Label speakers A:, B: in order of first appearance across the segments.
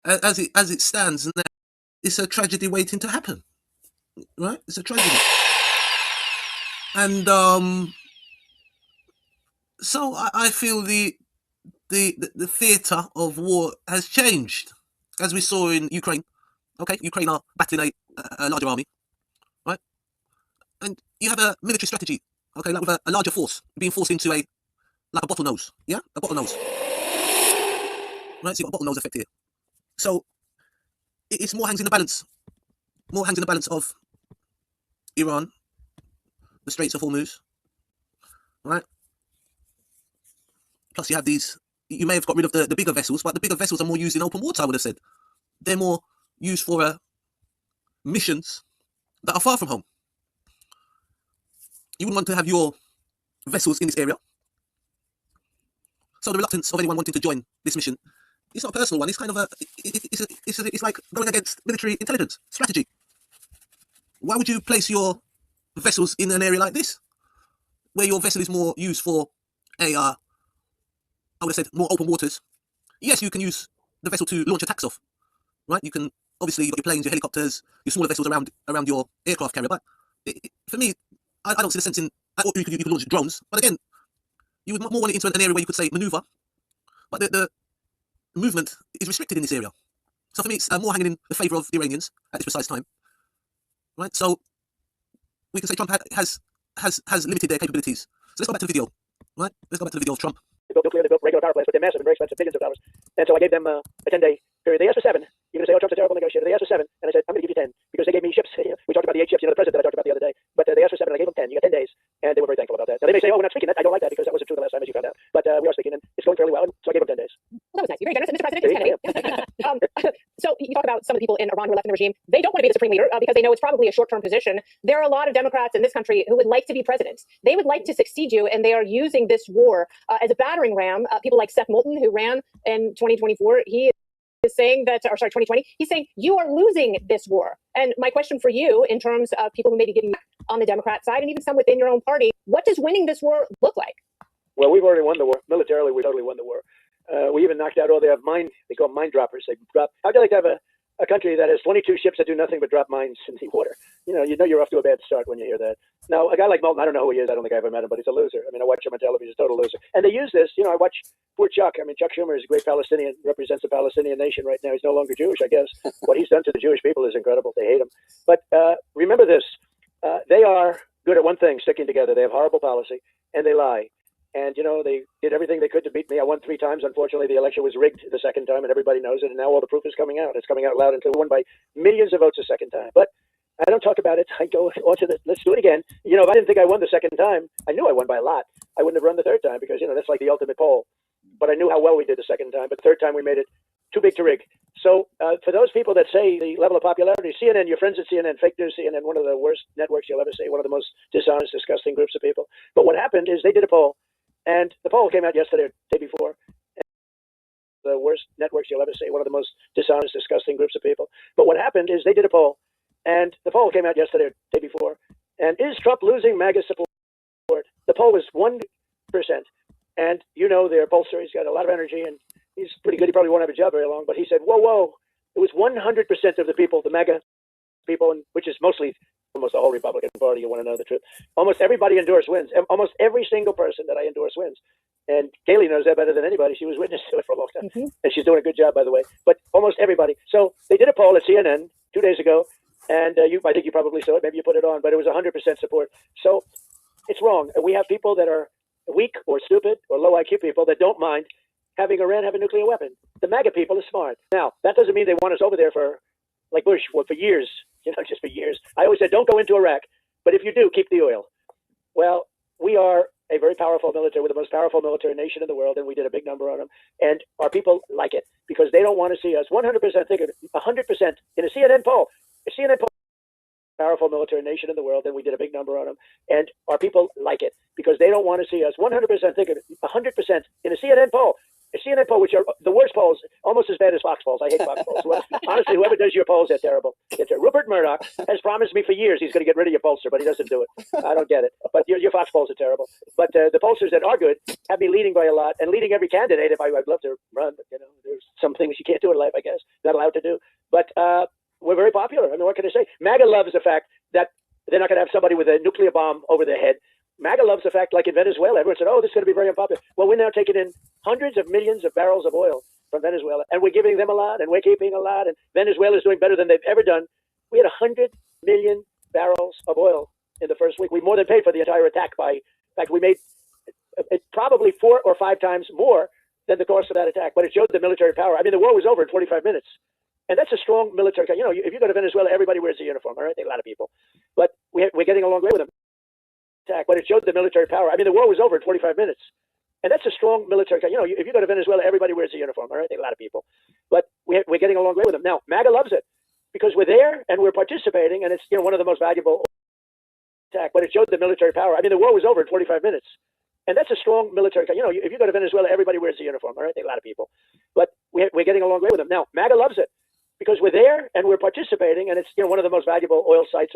A: as it stands now, it's a tragedy waiting to happen, right? It's a tragedy, and so I feel the theatre of war has changed, as we saw in Ukraine. Okay, Ukraine are battling a larger army, right? And you have a military strategy, okay, like with a larger force being forced into a like a bottlenose, yeah, a bottlenose, right? So you've got a bottlenose effect here. So it's more hangs in the balance, more hangs in the balance of Iran, the Straits of Hormuz, right? Plus you have these. You may have got rid of the bigger vessels, but the bigger vessels are more used in open water. I would have said they're more used for missions that are far from home. You wouldn't want to have your vessels in this area. So the reluctance of anyone wanting to join this mission, it's not a personal one. It's kind of it's like going against military intelligence strategy. Why would you place your vessels in an area like this, where your vessel is more used for I would have said more open waters? Yes, you can use the vessel to launch attacks off, right? You can obviously you've got your planes, your helicopters, your smaller vessels around your aircraft carrier. But for me, I don't see the sense in. Or you could launch drones, but again, you would more want it into an area where you could say maneuver, but the movement is restricted in this area. So for me, it's more hanging in the favour of the Iranians at this precise time, right? So we can say Trump has limited their capabilities. So let's go back to the video, right? Let's go back to the video of Trump.
B: They built nuclear, they built regular power plants, but they're massive and very expensive, billions of dollars. And so I gave them a 10-day period. They asked for 7. You're going to say, oh, Trump's a terrible negotiator. They asked for 7, and I said, I'm going to give you 10, because they gave me ships. We talked about the 8 ships, the president that I talked about the other day. But they asked for 7, and I gave them 10. You got 10 days, and they were very thankful about that. Now they may say, oh, we're not speaking. I don't like that, because that wasn't true the last time, as you found out. But we are speaking, and it's going fairly well, and so I gave them 10 days.
C: Well, that was nice. You're very generous, Mr. President. So you talk about some of the people in Iran who are left in the regime. They don't want to be the supreme leader because they know it's probably a short-term position. There are a lot of Democrats in this country who would like to be president. They would like to succeed you, and they are using this war as a battering ram. People like Seth Moulton, who ran in 2024, he is saying that, or sorry, 2020, he's saying you are losing this war. And my question for you, in terms of people who may be getting on the Democrat side, and even some within your own party, what does winning this war look like?
B: Well, we've already won the war. Militarily, we totally won the war. We even knocked out all they call mine droppers. They drop. How'd you like to have a country that has 22 ships that do nothing but drop mines in the water? You know you're off to a bad start when you hear that. Now, a guy like Moulton, I don't know who he is. I don't think I ever met him, but he's a loser. I mean, I watch him on television. He's a total loser. And they use this. I watch poor Chuck. I mean, Chuck Schumer is a great Palestinian, represents the Palestinian nation right now. He's no longer Jewish, I guess. What he's done to the Jewish people is incredible. They hate him. But remember this. They are good at one thing, sticking together. They have horrible policy, and they lie. And, they did everything they could to beat me. I won 3 times. Unfortunately, the election was rigged the second time, and everybody knows it. And now all the proof is coming out. It's coming out loud and clear. Won by millions of votes the second time. But I don't talk about it. I go on to let's do it again. If I didn't think I won the second time, I knew I won by a lot. I wouldn't have run the third time because, that's like the ultimate poll. But I knew how well we did the second time. But the third time we made it too big to rig. So for those people that say the level of popularity, CNN, your friends at CNN, fake news CNN, one of the worst networks you'll ever see, one of the most dishonest, disgusting groups of people. But what happened is they did a poll. And the poll came out yesterday or the day before. The worst networks you'll ever see, one of the most dishonest, disgusting groups of people. But what happened is they did a poll, and the poll came out yesterday or the day before. And is Trump losing MAGA support? The poll was 1%. And their pollster, he's got a lot of energy, and he's pretty good. He probably won't have a job very long. But he said, whoa. It was 100% of the people, the MAGA people, which is mostly almost the whole Republican Party, you want to know the truth. Almost everybody endorsed wins. Almost every single person that I endorse wins. And Kayleigh knows that better than anybody. She was witness to it for a long time. Mm-hmm. And she's doing a good job, by the way. But almost everybody. So they did a poll at CNN 2 days ago. And I think you probably saw it. Maybe you put it on. But it was 100% support. So it's wrong. We have people that are weak or stupid or low IQ people that don't mind having Iran have a nuclear weapon. The MAGA people are smart. Now, that doesn't mean they want us over there like Bush, for years, just for years. I always said, don't go into Iraq, but if you do, keep the oil. Well, we are a very powerful military. We're the most powerful military nation in the world, and we did a big number on them. And our people like it because they don't want to see us 100%, think of it, 100% in a CNN poll, powerful military nation in the world, and we did a big number on them. And our people like it because they don't want to see us 100%, think of it, 100% in a CNN poll, CNN poll, which are the worst polls, almost as bad as Fox polls. I hate Fox polls. Honestly, whoever does your polls, they're terrible. Rupert Murdoch has promised me for years he's going to get rid of your pollster, but he doesn't do it. I don't get it. But your Fox polls are terrible. But the pollsters that are good have me leading by a lot and leading every candidate. If I'd love to run, but there's some things you can't do in life, I guess, not allowed to do. But we're very popular. I mean, what can I say? MAGA loves the fact that they're not going to have somebody with a nuclear bomb over their head. MAGA loves the fact, like in Venezuela, everyone said, oh, this is going to be very unpopular. Well, we're now taking in hundreds of millions of barrels of oil from Venezuela, and we're giving them a lot, and we're keeping a lot, and Venezuela is doing better than they've ever done. We had 100 million barrels of oil in the first week. We more than paid for the entire attack in fact, we made it probably 4 or 5 times more than the cost of that attack, but it showed the military power. I mean, the war was over in 25 minutes. And that's a strong military. If you go to Venezuela, everybody wears a uniform, all right? A lot of people. But we're getting along great with them. But it showed the military power. I mean, the war was over in 25 minutes. And that's a strong military. If you go to Venezuela, everybody wears a uniform, all right? A lot of people. But we're getting along great with them. Now, MAGA loves it because we're there and we're participating, and it's one of the most valuable attack. But it showed the military power. I mean, the war was over in 25 minutes. And that's a strong military. If you go to Venezuela, everybody wears a uniform, all right? A lot of people. But we're getting along great with them. Now, MAGA loves it because we're there and we're participating, and it's one of the most valuable oil sites.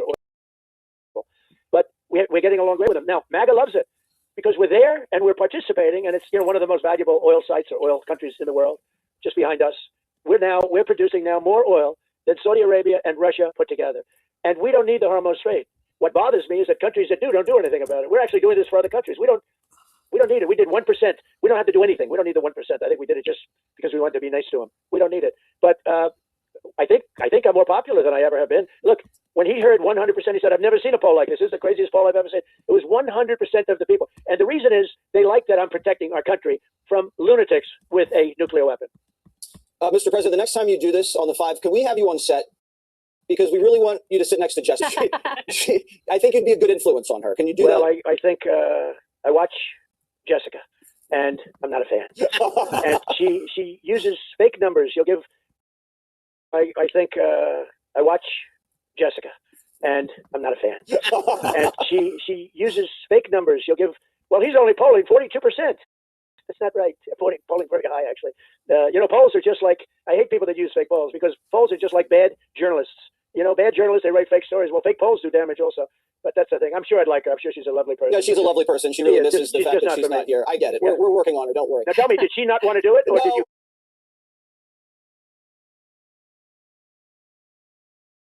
B: But we're getting along great with them. Now, MAGA loves it because we're there and we're participating, and it's one of the most valuable oil sites or oil countries in the world, just behind us. We're producing now more oil than Saudi Arabia and Russia put together, and we don't need the Hormuz Strait. What bothers me is that countries that don't do anything about it. We're actually doing this for other countries. We don't need it. We did 1%. We don't have to do anything. We don't need the 1%. I think we did it just because we wanted to be nice to them. We don't need it. But I think I'm more popular than I ever have been. Look, when he heard 100%, he said, I've never seen a poll like this. This is the craziest poll I've ever seen. It was 100% of the people. And the reason is they like that I'm protecting our country from lunatics with a nuclear weapon.
D: Mr. President, the next time you do this on the 5, can we have you on set? Because we really want you to sit next to Jessica. I think you'd be a good influence on her. Can you do that?
B: Well, I think I watch Jessica, and I'm not a fan. And she uses fake numbers. I think I watch Jessica, and I'm not a fan. And she uses fake numbers. Well, he's only polling 42%. That's not right. Polling very high, actually. Polls are just like, I hate people that use fake polls because polls are just like bad journalists. Bad journalists, they write fake stories. Well, fake polls do damage also. But that's the thing. I'm sure I'd like her. I'm sure she's a lovely person.
D: No, she's a lovely person. She really misses the fact that she's not here. I get it. We're working on her. Don't worry.
B: Now tell me, did she not want to do it? Or
D: no,
B: did you